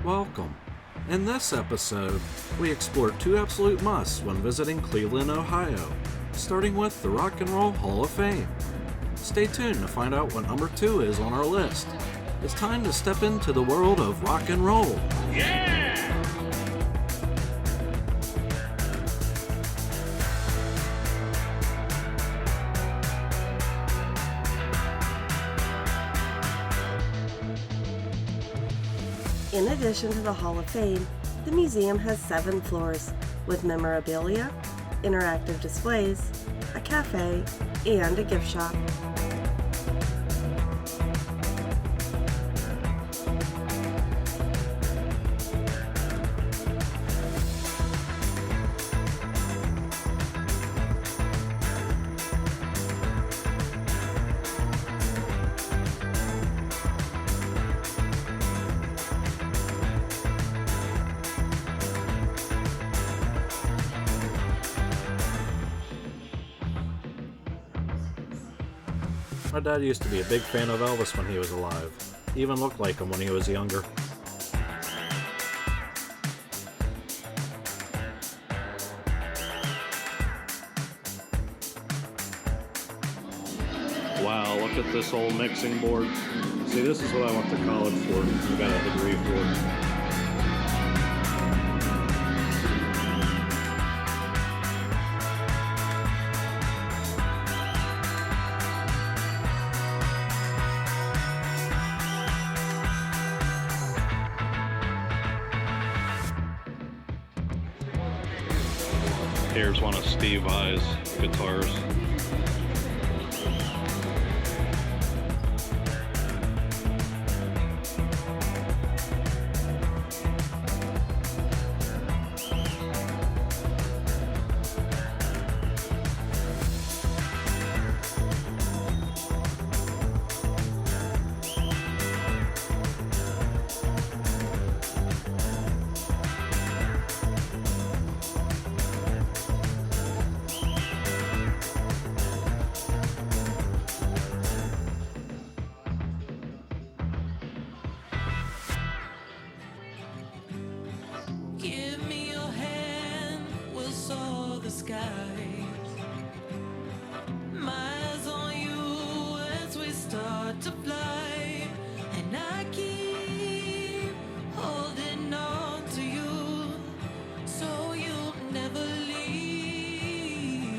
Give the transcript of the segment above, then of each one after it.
Welcome. In this episode, we explore two absolute musts when visiting Cleveland, Ohio, starting with the Rock and Roll Hall of Fame. Stay tuned to find out what number 2 is on our list. It's time to step into the world of rock and roll. Yeah! In addition to the Hall of Fame, the museum has 7 floors with memorabilia, interactive displays, a cafe, and a gift shop. My dad used to be a big fan of Elvis when he was alive. He even looked like him when he was younger. Wow, look at this old mixing board. See, this is what I went to college for. I got a degree for. Here's one of Steve Vai's guitars. Give me your hand, we'll soar the skies. My eyes on you as we start to fly, and I keep holding on to you, so you'll never leave.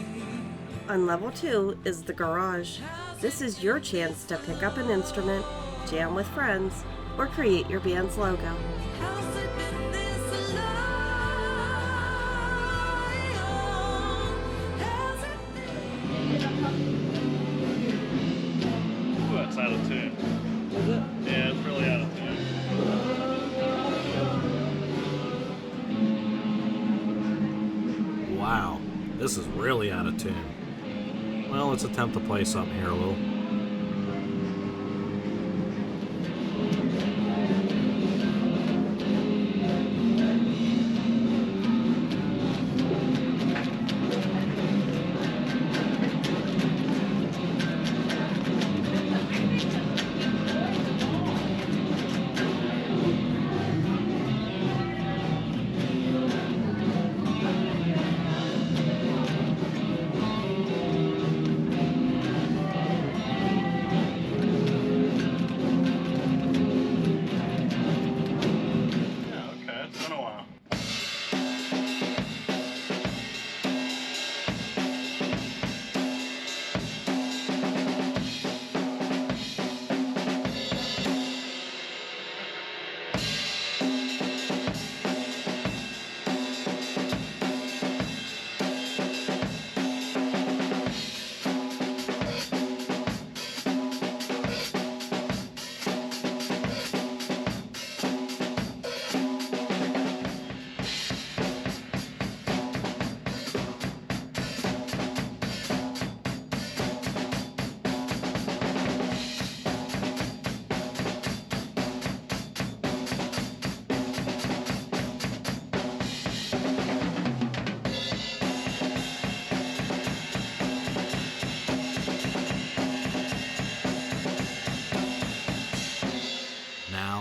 On level 2 is the garage. This is your chance to pick up an instrument, jam with friends, or create your band's logo. How's it been this long? How's it been? Ooh, that's out of tune. Is it? Yeah, it's really out of tune. Wow, this is really out of tune. Well, let's attempt to play something here a little.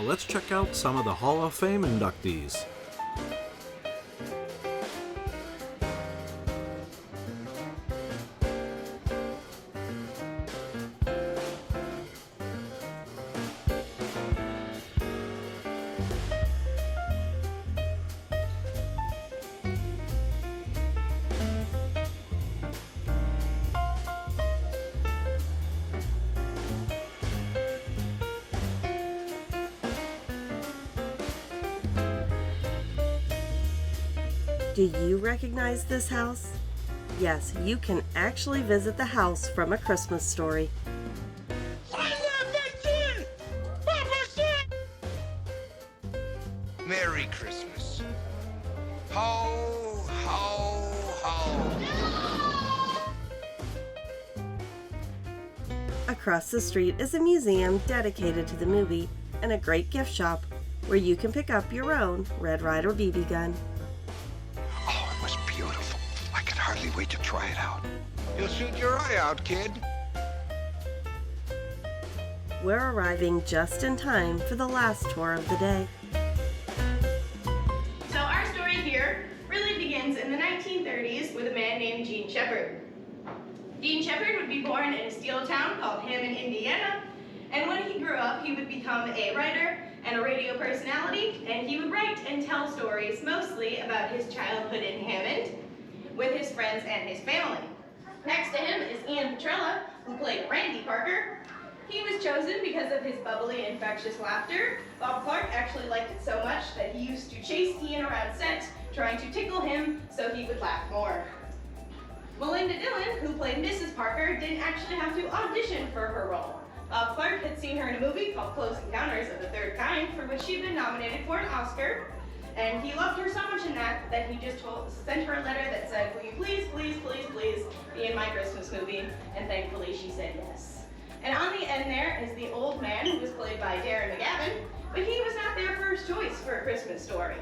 Now let's check out some of the Hall of Fame inductees. Do you recognize this house? Yes, you can actually visit the house from A Christmas Story. Merry Christmas. Ho, ho, ho. Across the street is a museum dedicated to the movie and a great gift shop where you can pick up your own Red Ryder BB gun. Oh, it was beautiful. I could hardly wait to try it out. You'll shoot your eye out, kid. We're arriving just in time for the last tour of the day. So our story here really begins in the 1930s with a man named Gene Shepherd. Gene Shepherd would be born in a steel town called Hammond, Indiana, and when he grew up, he would become a writer and a radio personality, and he would write and tell stories mostly about his childhood in Hammond with his friends and his family. Next to him is Ian Petrella, who played Randy Parker. He was chosen because of his bubbly, infectious laughter. Bob Clark actually liked it so much that he used to chase Ian around set, trying to tickle him so he would laugh more. Melinda Dillon, who played Mrs. Parker, didn't actually have to audition for her role. Bob Clark had seen her in a movie called Close Encounters of the Third Kind, for which she had been nominated for an Oscar. And he loved her so much in that he just sent her a letter that said, "Will you please, please, please, please be in my Christmas movie?" And thankfully she said yes. And on the end there is the old man, who was played by Darren McGavin, but he was not their first choice for A Christmas Story.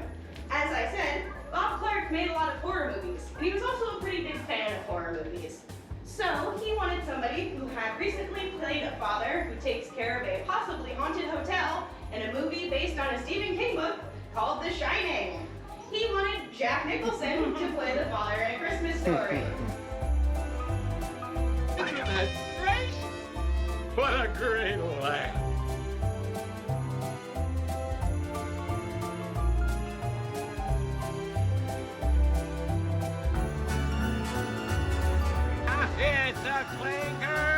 As I said, Bob Clark made a lot of horror movies, and he was also a pretty big fan of horror movies. So he wanted somebody who had recently played a father who takes care of a possibly haunted hotel in a movie based on a Stephen King book called The Shining. He wanted Jack Nicholson to play the father in A Christmas Story. What a great laugh. It's a clinker!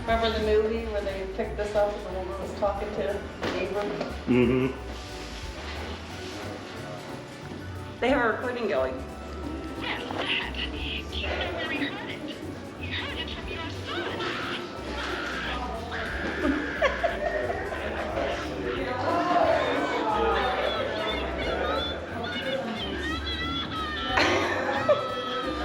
Remember the movie where they picked this up and the woman was talking to Abram? Mm-hmm. They have a recording going. Yes, that. Do you know where we heard it? We heard it from your son.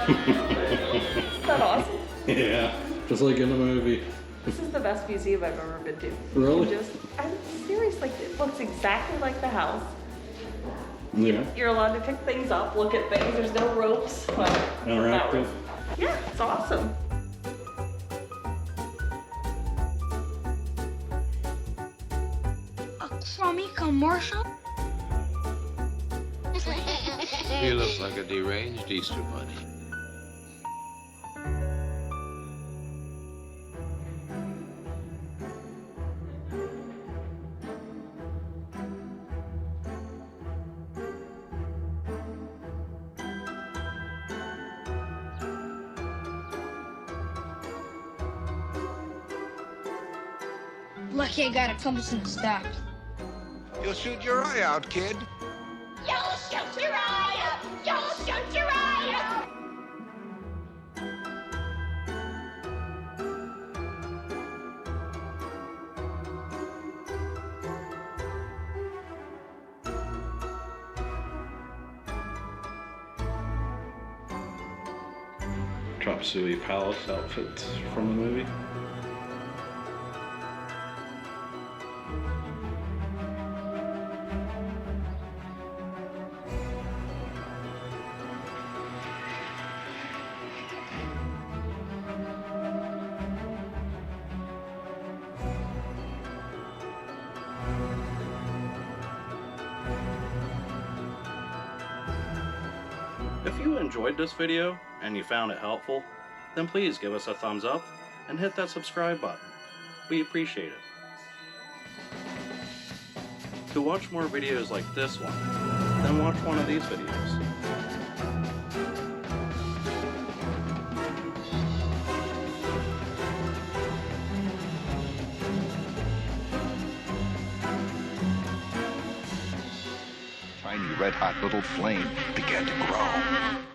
Isn't that awesome? Yeah, just like in the movie. This is the best museum I've ever been to. Really? I'm serious, like it looks exactly like the house. Yeah. You're allowed to pick things up, look at things, there's no ropes. Well, not Interactive. ropes. Yeah, it's awesome. A crummy commercial? He looks like a deranged Easter bunny. Lucky I got a compass in the stock. You'll shoot your eye out, kid. You'll shoot your eye out! You'll shoot your eye out! Chop Suey Palace outfits from the movie. you enjoyed this video and you found it helpful, then please give us a thumbs up and hit that subscribe button. We appreciate it. To watch more videos like this one, then watch one of these videos. Tiny red-hot little flame began to grow.